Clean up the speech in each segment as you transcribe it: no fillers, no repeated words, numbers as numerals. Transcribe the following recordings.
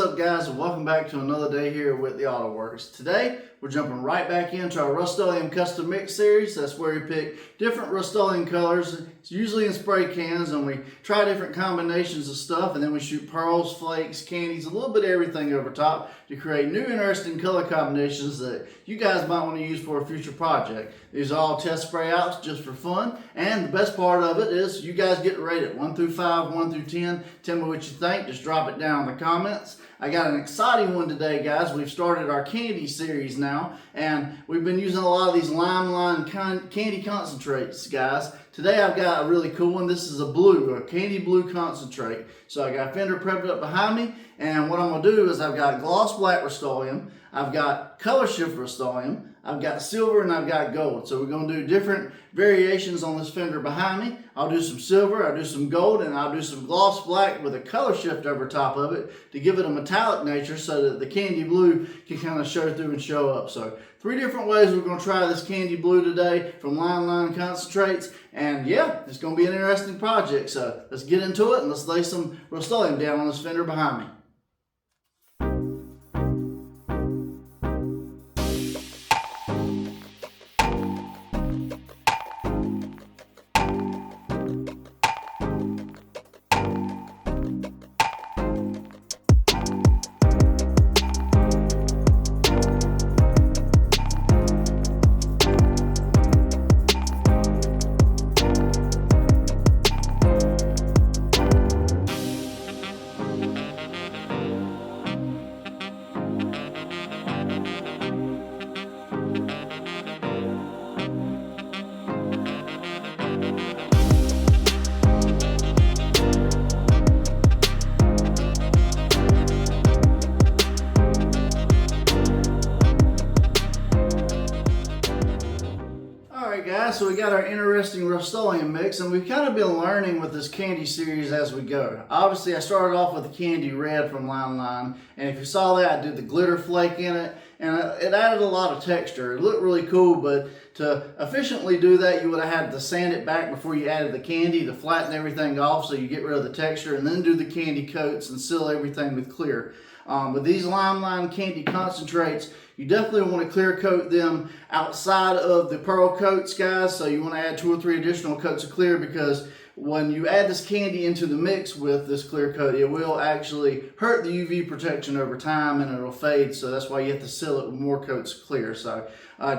up, guys, and welcome back to another day here at Whitley Auto Works. Today we're jumping right back into our Rustoleum custom mix series. That's where we pick different Rustoleum colors. It's usually in spray cans, and we try different combinations of stuff, and then we shoot pearls, flakes, candies, a little bit of everything over top to create new interesting color combinations that you guys might want to use for a future project. These are all test spray outs just for fun, and the best part of it is you guys get to rate it 1 through 5, 1 through 10. Tell me what you think. Just drop it down in the comments. I got an exciting one today, guys. We've started our candy series now, and we've been using a lot of these lime candy concentrates, guys. Today I've got a really cool one. This is a candy blue concentrate. So I got fender prepped up behind me, and what I'm going to do is I've got gloss black Rustoleum, I've got color shift Rustoleum, I've got silver, and I've got gold. So we're going to do different variations on this fender behind me. I'll do some silver, I'll do some gold, and I'll do some gloss black with a color shift over top of it to give it a metallic nature so that the candy blue can kind of show through and show up. So 3 different ways we're going to try this candy blue today from line concentrates. And yeah, it's going to be an interesting project. So let's get into it and let's lay some Rustoleum down on this fender behind me. Guys, so we got our interesting Rustoleum mix, and we've kind of been learning with this candy series as we go. Obviously, I started off with the candy red from Line, and if you saw that, I did the glitter flake in it, and it added a lot of texture. It looked really cool, but to efficiently do that, you would have had to sand it back before you added the candy to flatten everything off so you get rid of the texture, and then do the candy coats and seal everything with clear. With these Line candy concentrates, you definitely want to clear coat them outside of the pearl coats, guys. So you want to add 2 or 3 additional coats of clear, because when you add this candy into the mix with this clear coat, it will actually hurt the UV protection over time and it'll fade. So that's why you have to seal it with more coats of clear. So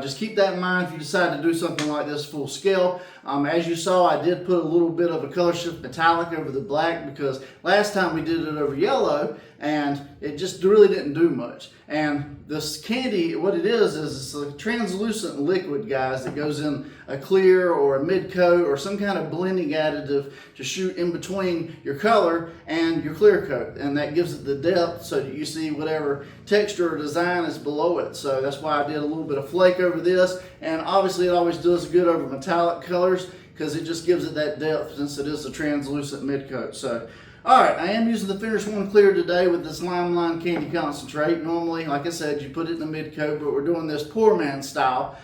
just keep that in mind if you decide to do something like this full scale. As you saw, I did put a little bit of a color shift metallic over the black, because last time we did it over yellow and it just really didn't do much. And this candy, what it is it's a translucent liquid, guys, that goes in a clear or a mid coat or some kind of blending additive to shoot in between your color and your clear coat, and that gives it the depth so that you see whatever texture or design is below it. So that's why I did a little bit of flake over this, and obviously it always does good over metallic colors because it just gives it that depth since it is a translucent mid coat. So alright, I am using the Finish One Clear today with this Line candy concentrate. Normally, like I said, you put it in the mid coat, but we're doing this poor man style.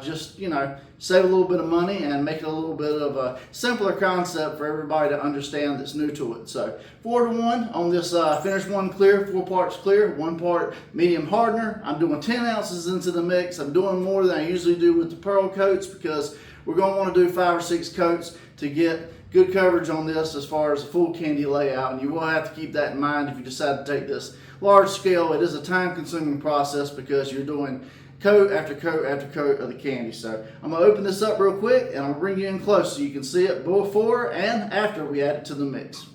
Just, you know, save a little bit of money and make it a little bit of a simpler concept for everybody to understand that's new to it. So 4 to 1 on this Finish One Clear, 4 parts clear, 1 part medium hardener. I'm doing 10 ounces into the mix. I'm doing more than I usually do with the pearl coats because we're going to want to do 5 or 6 coats to get good coverage on this as far as a full candy layout, and you will have to keep that in mind if you decide to take this large scale. It is a time-consuming process because you're doing coat after coat after coat of the candy. So I'm going to open this up real quick, and I'm going to bring you in close so you can see it before and after we add it to the mix.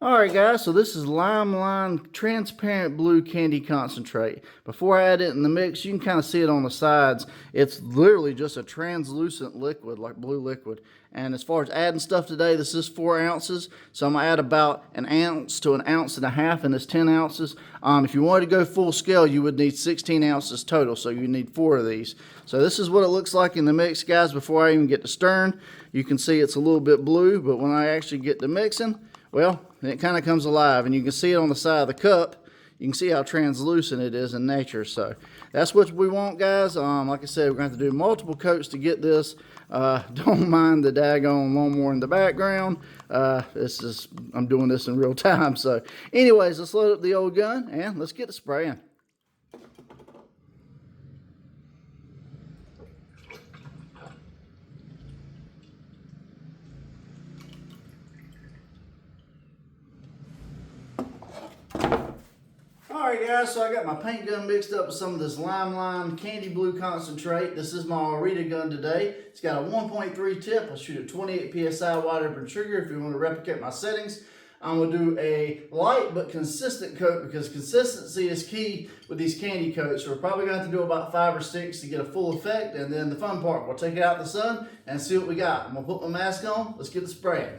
Alright guys, so this is Line transparent blue candy concentrate. Before I add it in the mix, you can kind of see it on the sides. It's literally just a translucent liquid, like blue liquid. And as far as adding stuff today, this is 4 ounces. So I'm going to add about 1 ounce to 1.5 ounces in this 10 ounces. If you wanted to go full scale, you would need 16 ounces total. So you need 4 of these. So this is what it looks like in the mix, guys. Before I even get to stirring, you can see it's a little bit blue. But when I actually get to mixing, well, it kind of comes alive, and you can see it on the side of the cup. you can see how translucent it is in nature. So that's what we want, guys. Like I said, we're going to have to do multiple coats to get this. Don't mind the daggone lawnmower in the background. I'm doing this in real time. So anyways, let's load up the old gun and let's get to spraying. Alright guys, so I got my paint gun mixed up with some of this Lime Candy Blue concentrate. This is my Arita gun today. It's got a 1.3 tip. I'll shoot a 28 psi wide open trigger if you want to replicate my settings. I'm going to do a light but consistent coat because consistency is key with these candy coats. So we're probably going to have to do about 5 or 6 to get a full effect. And then the fun part, we'll take it out in the sun and see what we got. I'm going to put my mask on. Let's get the spraying.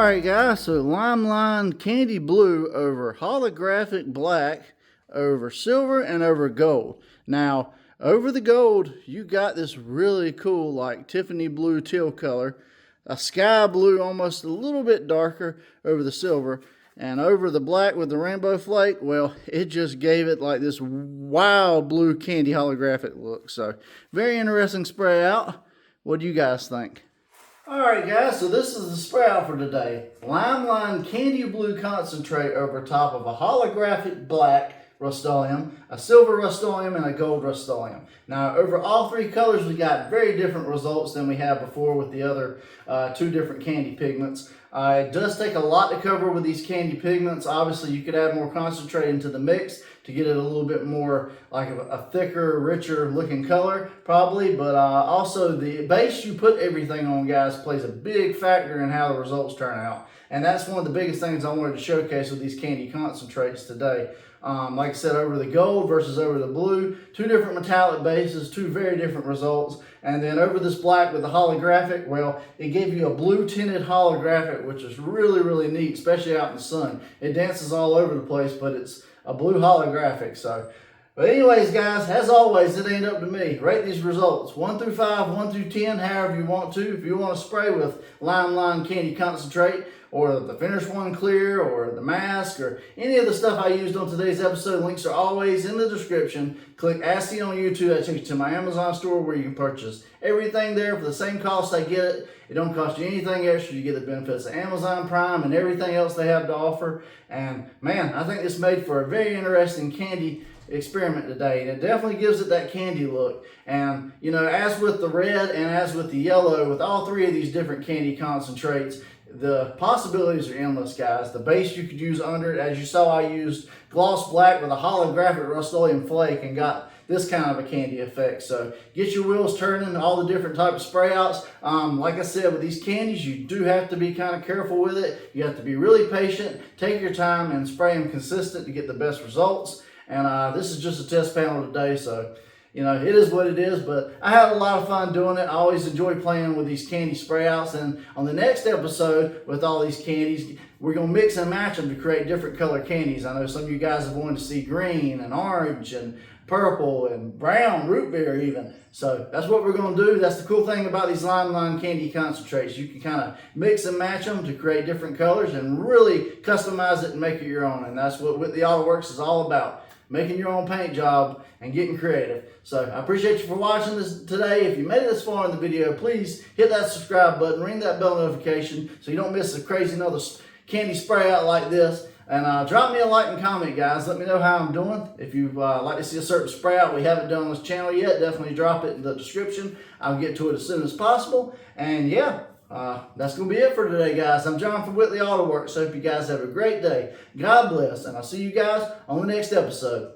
Alright guys, so Limelight Candy Blue over Holographic Black over Silver and over Gold. Now, over the gold, you got this really cool like Tiffany blue teal color, a sky blue almost a little bit darker over the silver, and over the black with the rainbow flake, well, it just gave it like this wild blue candy holographic look. So, very interesting spray out. What do you guys think? Alright guys, so this is the spray out for today. Limelight Candy Blue Concentrate over top of a holographic black Rustoleum, a silver Rustoleum, and a gold Rustoleum. Now over all three colors we got very different results than we had before with the other two different candy pigments. It does take a lot to cover with these candy pigments. Obviously you could add more concentrate into the mix to get it a little bit more like a thicker, richer looking color probably, but also the base you put everything on, guys, plays a big factor in how the results turn out. And that's one of the biggest things I wanted to showcase with these candy concentrates today. Like I said, over the gold versus over the blue, two different metallic bases, two very different results. And then over this black with the holographic, well, it gave you a blue tinted holographic, which is really, really neat, especially out in the sun. It dances all over the place, but it's a blue holographic. So, but anyways, guys, as always, it ain't up to me. Rate these results 1 through 5, 1 through 10, however you want to. If you want to spray with Limelight Candy Concentrate, or the Finish One Clear, or the mask, or any of the stuff I used on today's episode, links are always in the description. Click Ask on YouTube, that takes you to my Amazon store where you can purchase everything there for the same cost I get it. It don't cost you anything extra. You get the benefits of Amazon Prime and everything else they have to offer. And man, I think this made for a very interesting candy experiment today, and it definitely gives it that candy look. And you know, as with the red and as with the yellow, with all three of these different candy concentrates, the possibilities are endless, guys. The base you could use under it, as you saw, I used gloss black with a holographic Rustoleum flake and got this kind of a candy effect. So get your wheels turning, all the different type of spray outs. Like I said, with these candies, you do have to be kind of careful with it. You have to be really patient, take your time, and spray them consistent to get the best results. And this is just a test panel today, so you know, it is what it is, but I had a lot of fun doing it. I always enjoy playing with these candy spray outs, and on the next episode with all these candies, we're going to mix and match them to create different color candies. I know some of you guys have wanted to see green and orange and purple and brown, root beer even. So that's what we're going to do. That's the cool thing about these Limelight Candy Concentrates. You can kind of mix and match them to create different colors and really customize it and make it your own. And that's what Whitley Auto Works is all about. Making your own paint job and getting creative. So I appreciate you for watching this today. If you made it this far in the video, please hit that subscribe button, ring that bell notification so you don't miss a crazy another candy spray out like this. And drop me a like and comment, guys. Let me know how I'm doing. If you'd like to see a certain spray out we haven't done on this channel yet, definitely drop it in the description. I'll get to it as soon as possible. And yeah, that's going to be it for today, guys. I'm John from Whitley Auto Works. So hope you guys have a great day. God bless, and I'll see you guys on the next episode.